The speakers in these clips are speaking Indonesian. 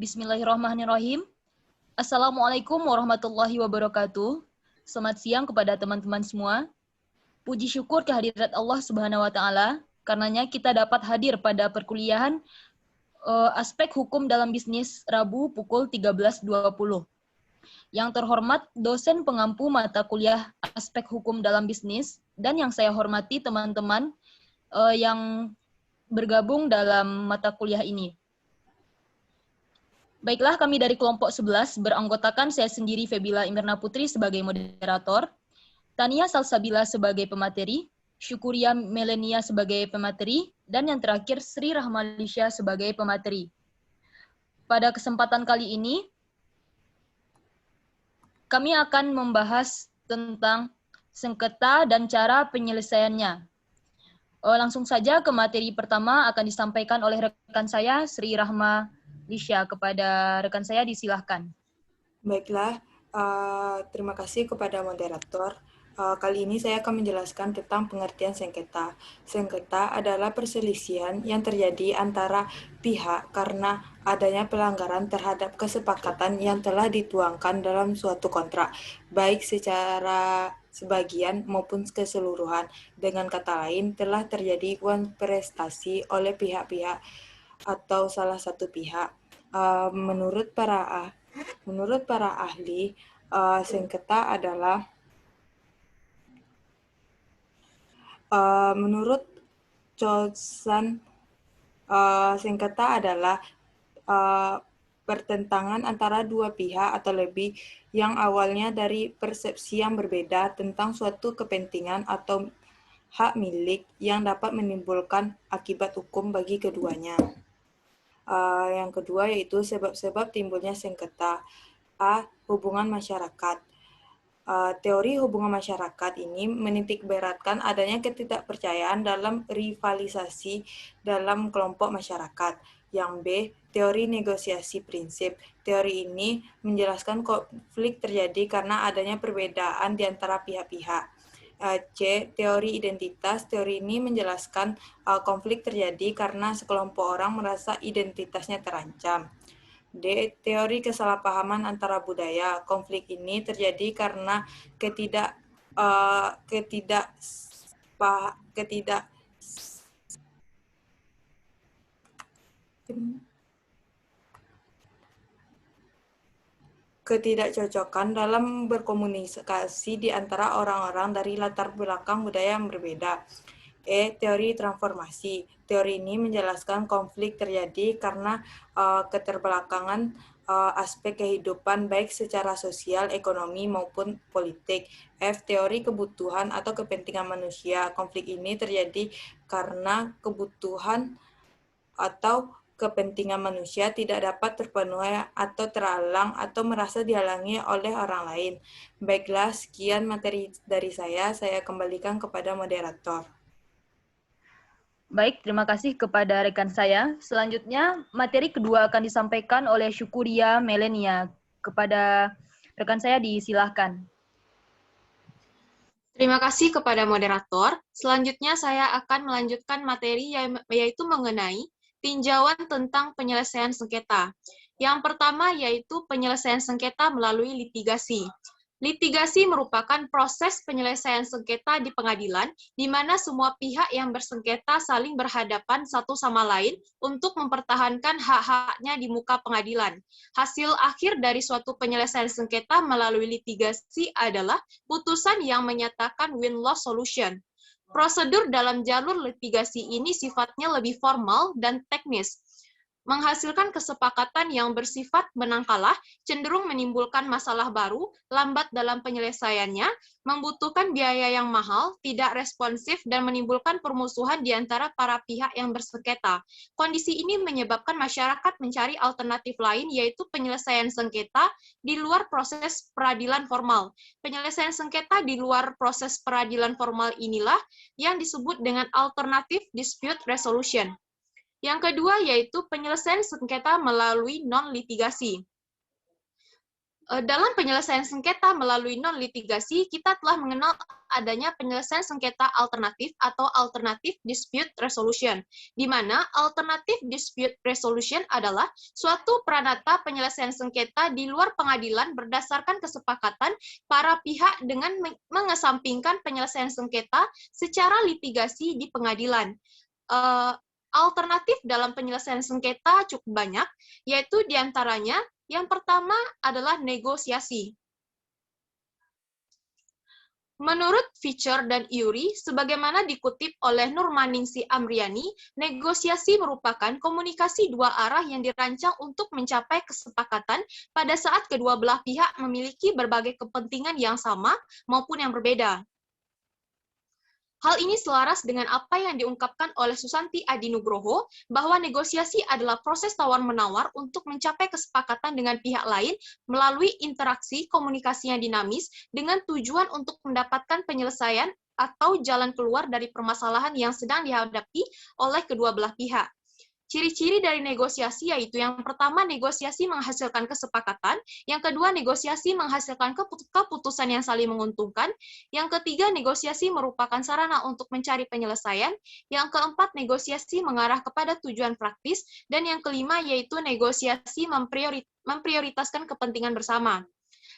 Bismillahirrahmanirrahim. Assalamualaikum warahmatullahi wabarakatuh. Selamat siang kepada teman-teman semua. Puji syukur kehadirat Allah Subhanahu wa taala, karenanya kita dapat hadir pada perkuliahan aspek hukum dalam bisnis Rabu pukul 13.20. Yang terhormat dosen pengampu mata kuliah aspek hukum dalam bisnis dan yang saya hormati teman-teman yang bergabung dalam mata kuliah ini. Baiklah, kami dari kelompok 11 beranggotakan saya sendiri Febila Imirna Putri sebagai moderator, Tania Salsabila sebagai pemateri, Syukuria Melenia sebagai pemateri, dan yang terakhir Sri Rahmalisya sebagai pemateri. Pada kesempatan kali ini, kami akan membahas tentang sengketa dan cara penyelesaiannya. Langsung saja ke materi pertama akan disampaikan oleh rekan saya, Sri Rahmalisya. Kepada rekan saya disilahkan. Baiklah, terima kasih kepada moderator. Kali ini saya akan menjelaskan tentang pengertian sengketa. Sengketa adalah perselisihan yang terjadi antara pihak karena adanya pelanggaran terhadap kesepakatan yang telah dituangkan dalam suatu kontrak, baik secara sebagian maupun keseluruhan. Dengan kata lain, telah terjadi prestasi oleh pihak-pihak atau salah satu pihak. Menurut para ahli, sengketa adalah menurut Choi-san, sengketa adalah pertentangan antara dua pihak atau lebih yang awalnya dari persepsi yang berbeda tentang suatu kepentingan atau hak milik yang dapat menimbulkan akibat hukum bagi keduanya. Yang kedua yaitu sebab-sebab timbulnya sengketa. Hubungan masyarakat. Teori hubungan masyarakat ini menitikberatkan adanya ketidakpercayaan dalam rivalisasi dalam kelompok masyarakat. Yang B, teori negosiasi prinsip. Teori ini menjelaskan konflik terjadi karena adanya perbedaan di antara pihak-pihak. C, teori identitas. Teori ini menjelaskan konflik terjadi karena sekelompok orang merasa identitasnya terancam. D, teori kesalahpahaman antara budaya. Konflik ini terjadi karena ketidakcocokan dalam berkomunikasi di antara orang-orang dari latar belakang budaya yang berbeda. E, teori transformasi. Teori ini menjelaskan konflik terjadi karena keterbelakangan aspek kehidupan baik secara sosial, ekonomi, maupun politik. F, teori kebutuhan atau kepentingan manusia. Konflik ini terjadi karena kebutuhan atau kepentingan manusia tidak dapat terpenuhi atau terhalang atau merasa dihalangi oleh orang lain. Baiklah, sekian materi dari saya kembalikan kepada moderator. Baik, terima kasih kepada rekan saya. Selanjutnya, materi kedua akan disampaikan oleh Syukuria Melenia. Kepada rekan saya disilahkan. Terima kasih kepada moderator. Selanjutnya saya akan melanjutkan materi yaitu mengenai tinjauan tentang penyelesaian sengketa. Yang pertama yaitu penyelesaian sengketa melalui litigasi. Litigasi merupakan proses penyelesaian sengketa di pengadilan, di mana semua pihak yang bersengketa saling berhadapan satu sama lain untuk mempertahankan hak-haknya di muka pengadilan. Hasil akhir dari suatu penyelesaian sengketa melalui litigasi adalah putusan yang menyatakan win-loss solution. Prosedur dalam jalur litigasi ini sifatnya lebih formal dan teknis, menghasilkan kesepakatan yang bersifat menang kalah, cenderung menimbulkan masalah baru, lambat dalam penyelesaiannya, membutuhkan biaya yang mahal, tidak responsif, dan menimbulkan permusuhan di antara para pihak yang bersengketa. Kondisi ini menyebabkan masyarakat mencari alternatif lain, yaitu penyelesaian sengketa di luar proses peradilan formal. Penyelesaian sengketa di luar proses peradilan formal inilah yang disebut dengan alternative dispute resolution. Yang kedua yaitu penyelesaian sengketa melalui non-litigasi. Dalam penyelesaian sengketa melalui non-litigasi, kita telah mengenal adanya penyelesaian sengketa alternatif atau alternative dispute resolution, di mana alternative dispute resolution adalah suatu pranata penyelesaian sengketa di luar pengadilan berdasarkan kesepakatan para pihak dengan mengesampingkan penyelesaian sengketa secara litigasi di pengadilan. Alternatif dalam penyelesaian sengketa cukup banyak, yaitu diantaranya yang pertama adalah negosiasi. Menurut Fischer dan Uri, sebagaimana dikutip oleh Nurmaningsi Amriani, negosiasi merupakan komunikasi dua arah yang dirancang untuk mencapai kesepakatan pada saat kedua belah pihak memiliki berbagai kepentingan yang sama maupun yang berbeda. Hal ini selaras dengan apa yang diungkapkan oleh Susanti Adinugroho, bahwa negosiasi adalah proses tawar-menawar untuk mencapai kesepakatan dengan pihak lain melalui interaksi komunikasi yang dinamis dengan tujuan untuk mendapatkan penyelesaian atau jalan keluar dari permasalahan yang sedang dihadapi oleh kedua belah pihak. Ciri-ciri dari negosiasi yaitu yang pertama, negosiasi menghasilkan kesepakatan, yang kedua, negosiasi menghasilkan keputusan yang saling menguntungkan, yang ketiga, negosiasi merupakan sarana untuk mencari penyelesaian, yang keempat, negosiasi mengarah kepada tujuan praktis, dan yang kelima yaitu negosiasi memprioritaskan kepentingan bersama.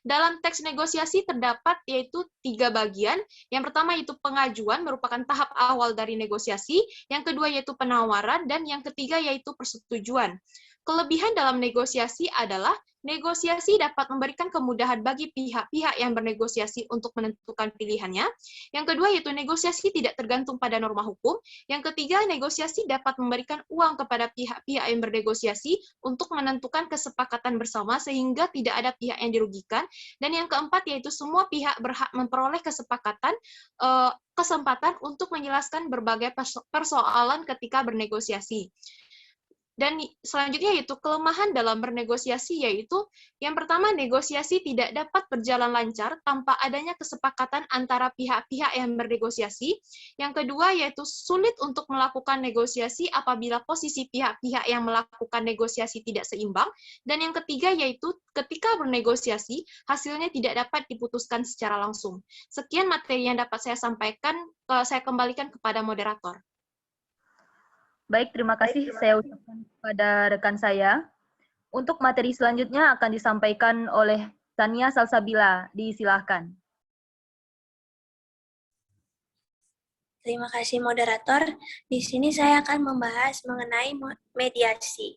Dalam teks negosiasi terdapat yaitu 3 bagian. Yang pertama yaitu pengajuan, merupakan tahap awal dari negosiasi. Yang kedua yaitu penawaran, dan yang ketiga yaitu persetujuan. Kelebihan dalam negosiasi adalah negosiasi dapat memberikan kemudahan bagi pihak-pihak yang bernegosiasi untuk menentukan pilihannya. Yang kedua yaitu negosiasi tidak tergantung pada norma hukum. Yang ketiga, negosiasi dapat memberikan uang kepada pihak-pihak yang bernegosiasi untuk menentukan kesepakatan bersama sehingga tidak ada pihak yang dirugikan. Dan yang keempat yaitu semua pihak berhak memperoleh kesempatan untuk menjelaskan berbagai persoalan ketika bernegosiasi. Dan selanjutnya yaitu kelemahan dalam bernegosiasi, yaitu yang pertama, negosiasi tidak dapat berjalan lancar tanpa adanya kesepakatan antara pihak-pihak yang bernegosiasi. Yang kedua yaitu sulit untuk melakukan negosiasi apabila posisi pihak-pihak yang melakukan negosiasi tidak seimbang. Dan yang ketiga yaitu ketika bernegosiasi, hasilnya tidak dapat diputuskan secara langsung. Sekian materi yang dapat saya sampaikan, saya kembalikan kepada moderator. Baik, terima kasih saya ucapkan kepada rekan saya. Untuk materi selanjutnya akan disampaikan oleh Tania Salsabila. Disilahkan. Terima kasih moderator. Di sini saya akan membahas mengenai mediasi.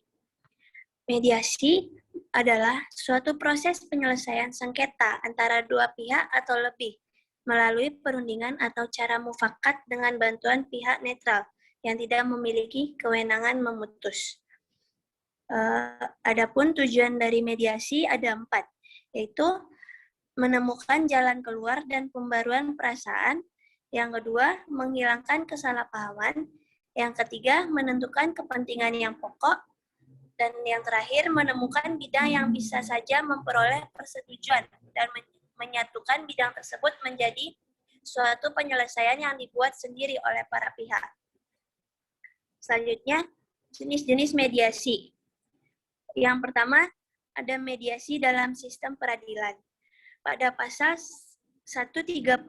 Mediasi adalah suatu proses penyelesaian sengketa antara dua pihak atau lebih melalui perundingan atau cara mufakat dengan bantuan pihak netral yang tidak memiliki kewenangan memutus. Adapun tujuan dari mediasi ada 4, yaitu menemukan jalan keluar dan pembaruan perasaan. Yang kedua, menghilangkan kesalahpahaman. Yang ketiga, menentukan kepentingan yang pokok. Dan yang terakhir, menemukan bidang yang bisa saja memperoleh persetujuan dan menyatukan bidang tersebut menjadi suatu penyelesaian yang dibuat sendiri oleh para pihak. Selanjutnya, jenis-jenis mediasi. Yang pertama, ada mediasi dalam sistem peradilan. Pada pasal 130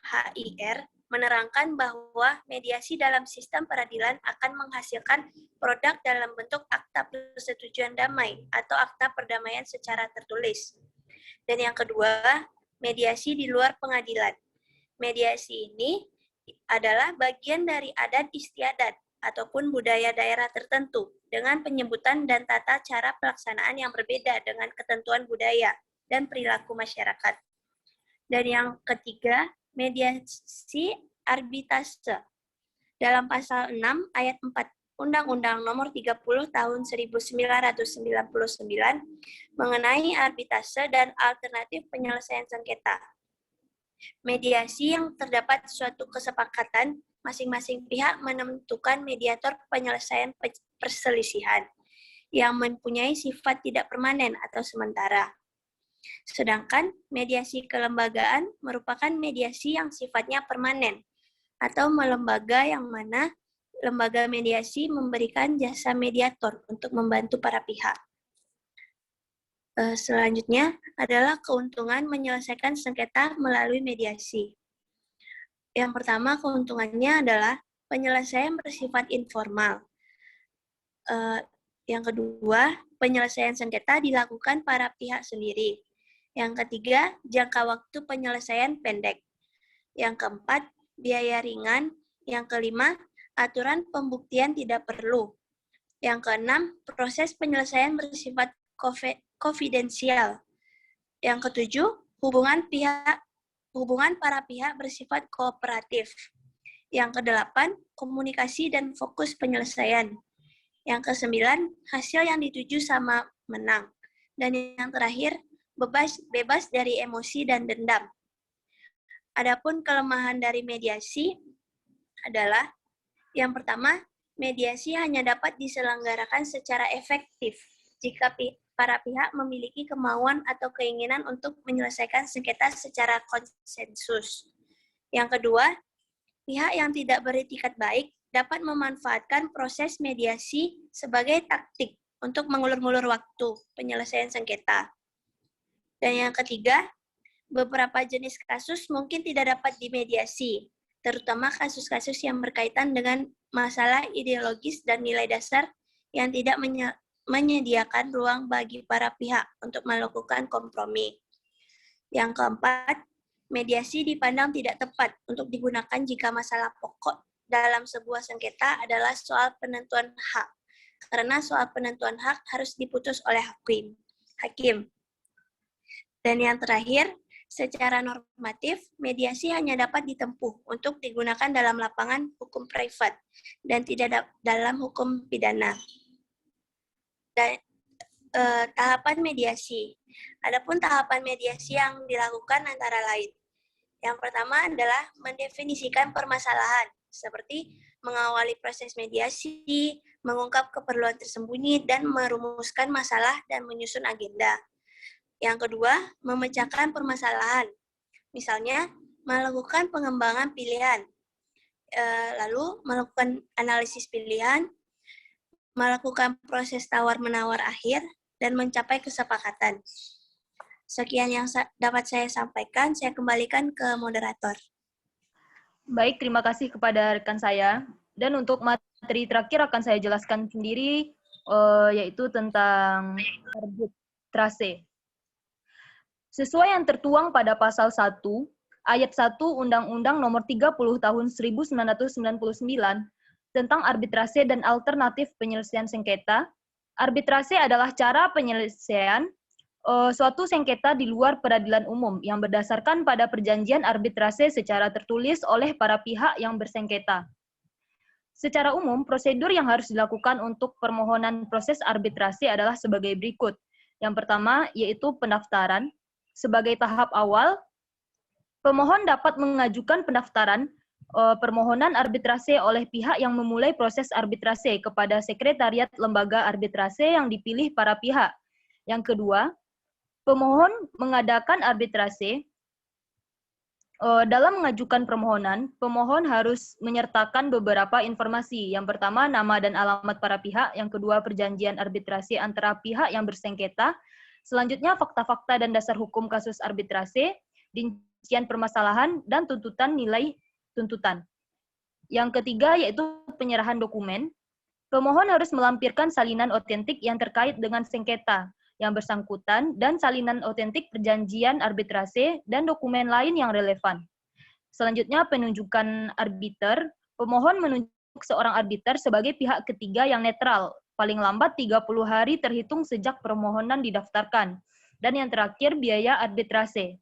HIR menerangkan bahwa mediasi dalam sistem peradilan akan menghasilkan produk dalam bentuk akta persetujuan damai atau akta perdamaian secara tertulis. Dan yang kedua, mediasi di luar pengadilan. Mediasi ini adalah bagian dari adat istiadat ataupun budaya daerah tertentu dengan penyebutan dan tata cara pelaksanaan yang berbeda dengan ketentuan budaya dan perilaku masyarakat. Dan yang ketiga, mediasi arbitrase. Dalam pasal 6 ayat 4 Undang-Undang Nomor 30 Tahun 1999 mengenai arbitrase dan alternatif penyelesaian sengketa. Mediasi yang terdapat suatu kesepakatan masing-masing pihak menentukan mediator penyelesaian perselisihan yang mempunyai sifat tidak permanen atau sementara. Sedangkan mediasi kelembagaan merupakan mediasi yang sifatnya permanen atau lembaga yang mana lembaga mediasi memberikan jasa mediator untuk membantu para pihak. Selanjutnya adalah keuntungan menyelesaikan sengketa melalui mediasi. Yang pertama, keuntungannya adalah penyelesaian bersifat informal. Yang kedua, penyelesaian sengketa dilakukan para pihak sendiri. Yang ketiga, jangka waktu penyelesaian pendek. Yang keempat, biaya ringan. Yang kelima, aturan pembuktian tidak perlu. Yang keenam, proses penyelesaian bersifat konfidensial. Yang ketujuh, hubungan para pihak bersifat kooperatif. Yang kedelapan, komunikasi dan fokus penyelesaian. Yang kesembilan, hasil yang dituju sama menang. Dan yang terakhir, bebas dari emosi dan dendam. Adapun kelemahan dari mediasi adalah yang pertama, mediasi hanya dapat diselenggarakan secara efektif jika para pihak memiliki kemauan atau keinginan untuk menyelesaikan sengketa secara konsensus. Yang kedua, pihak yang tidak beretikat baik dapat memanfaatkan proses mediasi sebagai taktik untuk mengulur-ngulur waktu penyelesaian sengketa. Dan yang ketiga, beberapa jenis kasus mungkin tidak dapat dimediasi, terutama kasus-kasus yang berkaitan dengan masalah ideologis dan nilai dasar yang tidak menyediakan ruang bagi para pihak untuk melakukan kompromi. Yang keempat, mediasi dipandang tidak tepat untuk digunakan jika masalah pokok dalam sebuah sengketa adalah soal penentuan hak, karena soal penentuan hak harus diputus oleh hakim. Dan yang terakhir, secara normatif, mediasi hanya dapat ditempuh untuk digunakan dalam lapangan hukum privat dan tidak dalam hukum pidana. Dan tahapan mediasi. Adapun tahapan mediasi yang dilakukan antara lain. Yang pertama adalah mendefinisikan permasalahan, seperti mengawali proses mediasi, mengungkap keperluan tersembunyi, dan merumuskan masalah dan menyusun agenda. Yang kedua, memecahkan permasalahan. Misalnya, melakukan pengembangan pilihan, lalu melakukan analisis pilihan, melakukan proses tawar-menawar akhir, dan mencapai kesepakatan. Sekian yang dapat saya sampaikan, saya kembalikan ke moderator. Baik, terima kasih kepada rekan saya. Dan untuk materi terakhir akan saya jelaskan sendiri, yaitu tentang arbitrase. Sesuai yang tertuang pada pasal 1, ayat 1 Undang-Undang Nomor 30 Tahun 1999 tentang arbitrase dan alternatif penyelesaian sengketa, arbitrase adalah cara penyelesaian suatu sengketa di luar peradilan umum yang berdasarkan pada perjanjian arbitrase secara tertulis oleh para pihak yang bersengketa. Secara umum, prosedur yang harus dilakukan untuk permohonan proses arbitrase adalah sebagai berikut. Yang pertama, yaitu pendaftaran. Sebagai tahap awal, pemohon dapat mengajukan pendaftaran permohonan arbitrase oleh pihak yang memulai proses arbitrase kepada sekretariat lembaga arbitrase yang dipilih para pihak. Yang kedua, pemohon mengadakan arbitrase. Dalam mengajukan permohonan, pemohon harus menyertakan beberapa informasi. Yang pertama, nama dan alamat para pihak. Yang kedua, perjanjian arbitrase antara pihak yang bersengketa. Selanjutnya, fakta-fakta dan dasar hukum kasus arbitrase, rincian permasalahan, dan tuntutan nilai tuntutan. Yang ketiga, yaitu penyerahan dokumen. Pemohon harus melampirkan salinan otentik yang terkait dengan sengketa yang bersangkutan, dan salinan otentik perjanjian arbitrase, dan dokumen lain yang relevan. Selanjutnya, penunjukan arbiter. Pemohon menunjuk seorang arbiter sebagai pihak ketiga yang netral, paling lambat 30 hari terhitung sejak permohonan didaftarkan. Dan yang terakhir, biaya arbitrase.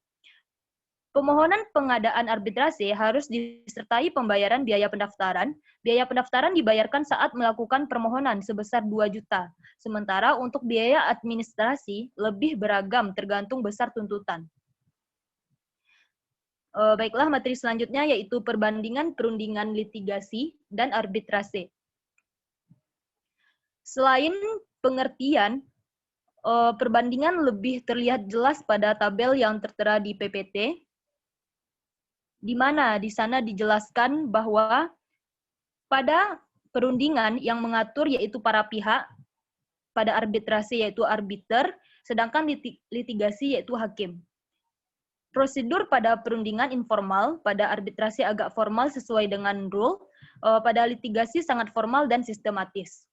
Pemohonan pengadaan arbitrase harus disertai pembayaran biaya pendaftaran. Biaya pendaftaran dibayarkan saat melakukan permohonan sebesar 2 juta. Sementara untuk biaya administrasi lebih beragam tergantung besar tuntutan. Baiklah, materi selanjutnya yaitu perbandingan perundingan litigasi dan arbitrase. Selain pengertian, perbandingan lebih terlihat jelas pada tabel yang tertera di PPT, di mana di sana dijelaskan bahwa pada perundingan yang mengatur yaitu para pihak, pada arbitrase yaitu arbiter, sedangkan litigasi yaitu hakim. Prosedur pada perundingan informal, pada arbitrasi agak formal sesuai dengan rule, pada litigasi sangat formal dan sistematis.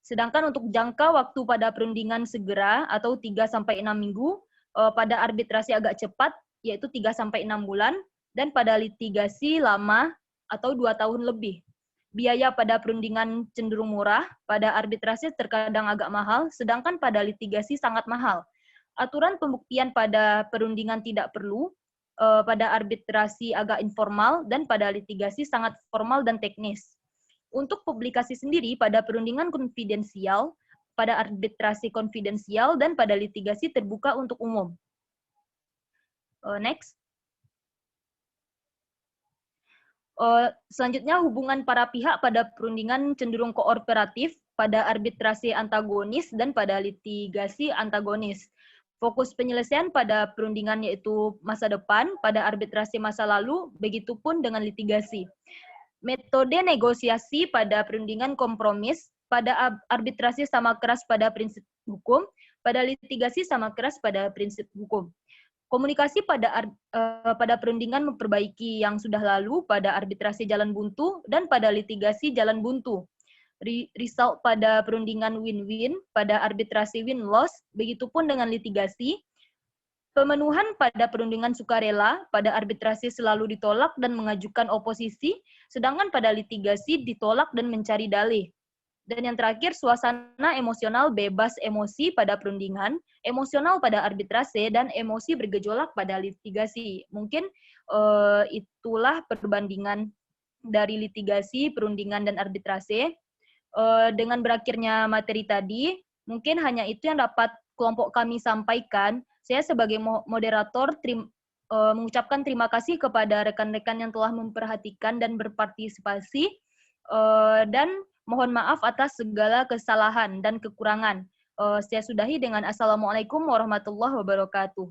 Sedangkan untuk jangka waktu pada perundingan segera atau 3-6 minggu, pada arbitrasi agak cepat, yaitu 3-6 bulan, dan pada litigasi lama atau 2 tahun lebih. Biaya pada perundingan cenderung murah, pada arbitrasi terkadang agak mahal, sedangkan pada litigasi sangat mahal. Aturan pembuktian pada perundingan tidak perlu, pada arbitrasi agak informal, dan pada litigasi sangat formal dan teknis. Untuk publikasi sendiri pada perundingan konfidensial, pada arbitrasi konfidensial, dan pada litigasi terbuka untuk umum. Next. Selanjutnya, hubungan para pihak pada perundingan cenderung kooperatif, pada arbitrasi antagonis, dan pada litigasi antagonis. Fokus penyelesaian pada perundingan yaitu masa depan, pada arbitrasi masa lalu, begitupun dengan litigasi. Metode negosiasi pada perundingan kompromis, pada arbitrasi sama keras pada prinsip hukum, pada litigasi sama keras pada prinsip hukum. Komunikasi pada perundingan memperbaiki yang sudah lalu, pada arbitrasi jalan buntu, dan pada litigasi jalan buntu. Result pada perundingan win-win, pada arbitrasi win-loss, begitupun dengan litigasi. Pemenuhan pada perundingan sukarela, pada arbitrasi selalu ditolak dan mengajukan oposisi, sedangkan pada litigasi ditolak dan mencari dalih. Dan yang terakhir, suasana emosional bebas emosi pada perundingan, emosional pada arbitrase, dan emosi bergejolak pada litigasi. Mungkin itulah perbandingan dari litigasi, perundingan, dan arbitrase. Dengan berakhirnya materi tadi, mungkin hanya itu yang dapat kelompok kami sampaikan. Saya sebagai moderator mengucapkan terima kasih kepada rekan-rekan yang telah memperhatikan dan berpartisipasi, dan mohon maaf atas segala kesalahan dan kekurangan. Saya sudahi dengan Assalamualaikum warahmatullahi wabarakatuh.